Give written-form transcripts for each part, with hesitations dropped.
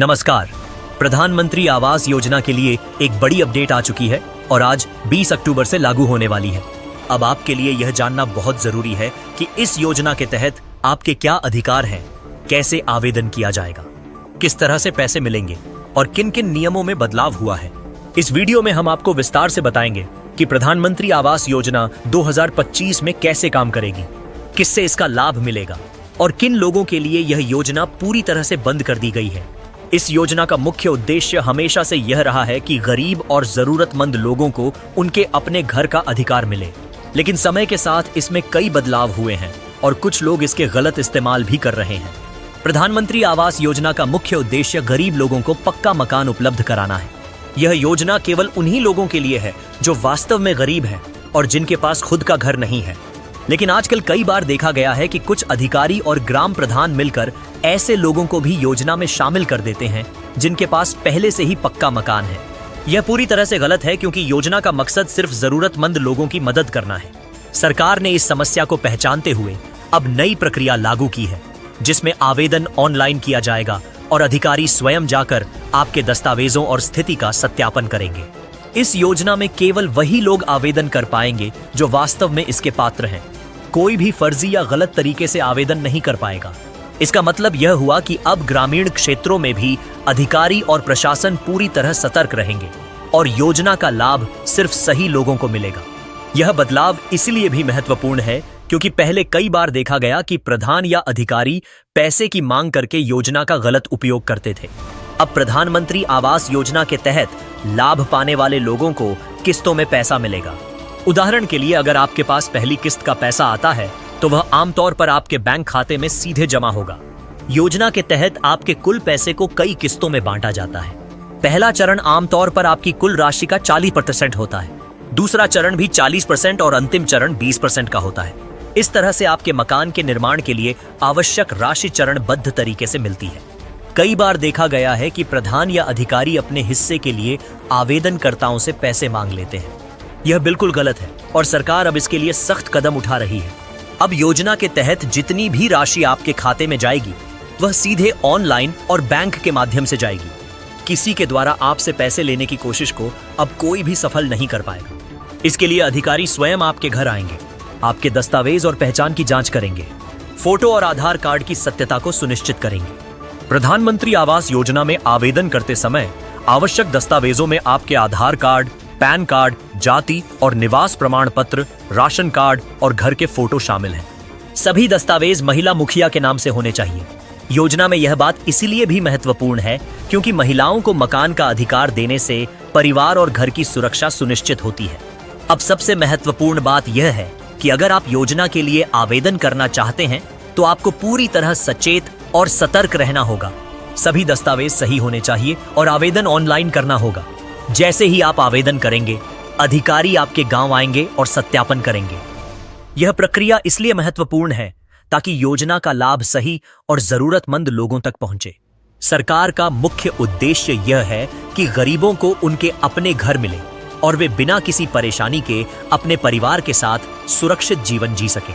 नमस्कार। प्रधानमंत्री आवास योजना के लिए एक बड़ी अपडेट आ चुकी है और आज 20 अक्टूबर से लागू होने वाली है। अब आपके लिए यह जानना बहुत जरूरी है कि इस योजना के तहत आपके क्या अधिकार हैं, कैसे आवेदन किया जाएगा, किस तरह से पैसे मिलेंगे और किन किन नियमों में बदलाव हुआ है। इस वीडियो में हम आपको विस्तार से बताएंगे कि प्रधानमंत्री आवास योजना 2025 में कैसे काम करेगी, किससे इसका लाभ मिलेगा और किन लोगों के लिए यह योजना पूरी तरह से बंद कर दी गई है। इस योजना का मुख्य उद्देश्य हमेशा से यह रहा है कि गरीब और जरूरतमंद लोगों को उनके अपने घर का अधिकार मिले, लेकिन समय के साथ इसमें कई बदलाव हुए हैं और कुछ लोग इसके गलत इस्तेमाल भी कर रहे हैं। प्रधानमंत्री आवास योजना का मुख्य उद्देश्य गरीब लोगों को पक्का मकान उपलब्ध कराना है। यह योजना केवल उन्हीं लोगों के लिए है जो वास्तव में गरीब हैं और जिनके पास खुद का घर नहीं है। लेकिन आजकल कई बार देखा गया है कि कुछ अधिकारी और ग्राम प्रधान मिलकर ऐसे लोगों को भी योजना में शामिल कर देते हैं जिनके पास पहले से ही पक्का मकान है। यह पूरी तरह से गलत है क्योंकि योजना का मकसद सिर्फ जरूरतमंद लोगों की मदद करना है। सरकार ने इस समस्या को पहचानते हुए अब नई प्रक्रिया लागू की है जिसमें आवेदन ऑनलाइन किया जाएगा और अधिकारी स्वयं जाकर आपके दस्तावेजों और स्थिति का सत्यापन करेंगे। इस योजना में केवल वही लोग आवेदन कर पाएंगे जो वास्तव में इसके पात्र हैं। कोई भी फर्जी या गलत तरीके से आवेदन नहीं कर पाएगा। इसका मतलब यह हुआ कि अब ग्रामीण क्षेत्रों में भी अधिकारी और प्रशासन पूरी तरह सतर्क रहेंगे और योजना का लाभ सिर्फ सही लोगों को मिलेगा। यह बदलाव इसलिए भी महत्वपूर्ण है क्योंकि पहले कई बार देखा गया कि प्रधान या अधिकारी पैसे की मांग करके योजना का गलत उपयोग करते थे। अब प्रधानमंत्री आवास योजना के तहत लाभ पाने वाले लोगों को किस्तों में पैसा मिलेगा। उदाहरण के लिए अगर आपके पास पहली किस्त का पैसा आता है तो वह आमतौर पर आपके बैंक खाते में सीधे जमा होगा। योजना के तहत आपके कुल पैसे को कई किस्तों में बांटा जाता है। पहला चरण आमतौर पर आपकी कुल राशि का 40% होता है, दूसरा चरण भी 40% और अंतिम चरण 20% का होता है। इस तरह से आपके मकान के निर्माण के लिए आवश्यक राशि चरणबद्ध तरीके से मिलती है। कई बार देखा गया है कि प्रधान या अधिकारी अपने हिस्से के लिए आवेदनकर्ताओं से पैसे मांग लेते हैं। यह बिल्कुल गलत है और सरकार अब इसके लिए सख्त कदम उठा रही है। अब योजना के तहत जितनी भी राशि आपके खाते में जाएगी वह सीधे ऑनलाइन और बैंक के माध्यम से जाएगी। किसी के द्वारा आपसे पैसे लेने की कोशिश को अब कोई भी सफल नहीं कर पाएगा। इसके लिए अधिकारी स्वयं आपके घर आएंगे, आपके दस्तावेज और पहचान की जांच करेंगे, फोटो और आधार कार्ड की सत्यता को सुनिश्चित करेंगे। प्रधानमंत्री आवास योजना में आवेदन करते समय आवश्यक दस्तावेजों में आपके आधार कार्ड, पैन कार्ड, जाति और निवास प्रमाण पत्र, राशन कार्ड और घर के फोटो शामिल हैं। सभी दस्तावेज महिला मुखिया के नाम से होने चाहिए। योजना में यह बात इसीलिए भी महत्वपूर्ण है क्योंकि महिलाओं को मकान का अधिकार देने से परिवार और घर की सुरक्षा सुनिश्चित होती है। अब सबसे महत्वपूर्ण बात यह है कि अगर आप योजना के लिए आवेदन करना चाहते हैं तो आपको पूरी तरह सचेत और सतर्क रहना होगा। सभी दस्तावेज सही होने चाहिए और आवेदन ऑनलाइन करना होगा। जैसे ही आप आवेदन करेंगे, अधिकारी आपके गांव आएंगे और सत्यापन करेंगे। यह प्रक्रिया इसलिए महत्वपूर्ण है ताकि योजना का लाभ सही और जरूरतमंद लोगों तक पहुंचे। सरकार का मुख्य उद्देश्य यह है कि गरीबों को उनके अपने घर मिले और वे बिना किसी परेशानी के अपने परिवार के साथ सुरक्षित जीवन जी सकें।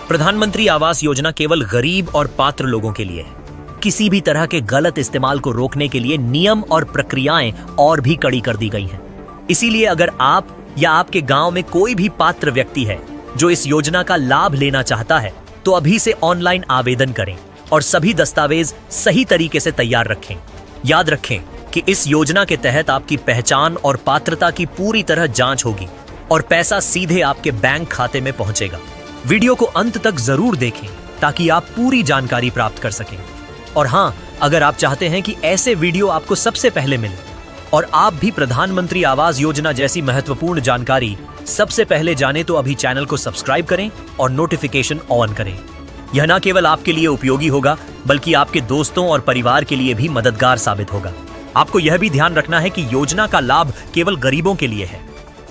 प्रधानमंत्री आवास योजना केवल गरीब और पात्र लोगों के लिए है। किसी भी तरह के गलत इस्तेमाल को रोकने के लिए नियम और प्रक्रियाएं और भी कड़ी कर दी गई हैं। इसीलिए अगर आप या आपके गांव में कोई भी पात्र व्यक्ति है जो इस योजना का लाभ लेना चाहता है तो अभी से ऑनलाइन आवेदन करें और सभी दस्तावेज सही तरीके से तैयार रखें। याद रखें कि इस योजना के तहत आपकी पहचान और पात्रता की पूरी तरह जांच होगी और पैसा सीधे आपके बैंक खाते में पहुंचेगा। वीडियो को अंत तक जरूर देखें ताकि आप पूरी जानकारी प्राप्त कर सकें। और हाँ, अगर आप चाहते हैं कि ऐसे वीडियो आपको सबसे पहले मिले और आप भी प्रधानमंत्री आवास योजना जैसी महत्वपूर्ण जानकारी सबसे पहले जाने तो अभी चैनल को सब्सक्राइब करें और नोटिफिकेशन ऑन करें। यह न केवल आपके लिए उपयोगी होगा बल्कि आपके दोस्तों और परिवार के लिए भी मददगार साबित होगा। आपको यह भी ध्यान रखना है कि योजना का लाभ केवल गरीबों के लिए है।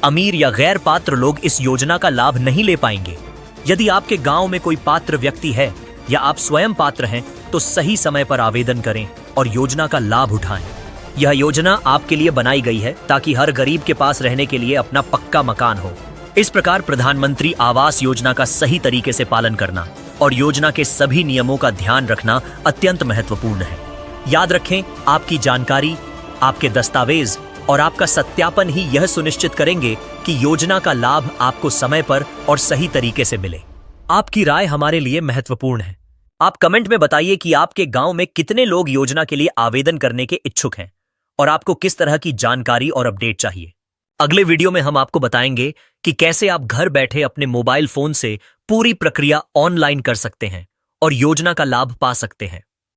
अमीर या गैर पात्र लोग इस योजना का लाभ नहीं ले पाएंगे। यदि आपके गांव में कोई पात्र व्यक्ति है या आप स्वयं पात्र हैं तो सही समय पर आवेदन करें और योजना का लाभ उठाएं। यह योजना आपके लिए बनाई गई है ताकि हर गरीब के पास रहने के लिए अपना पक्का मकान हो। इस प्रकार प्रधानमंत्री आवास योजना का सही तरीके से पालन करना और योजना के सभी नियमों का ध्यान रखना अत्यंत महत्वपूर्ण है। याद रखें, आपकी जानकारी, आपके दस्तावेज और आपका सत्यापन ही यह सुनिश्चित करेंगे कि योजना का लाभ आपको समय पर और सही तरीके से मिले। आपकी राय हमारे लिए महत्वपूर्ण है। आप कमेंट में बताइए कि आपके गांव में कितने लोग योजना के लिए आवेदन करने के इच्छुक हैं और आपको किस तरह की जानकारी और अपडेट चाहिए। अगले वीडियो में हम आपको बताएंगे कि कैसे आप घर बैठे अपने मोबाइल फोन से पूरी प्रक्रिया ऑनलाइन कर सकते हैं और योजना का लाभ पा सकते हैं।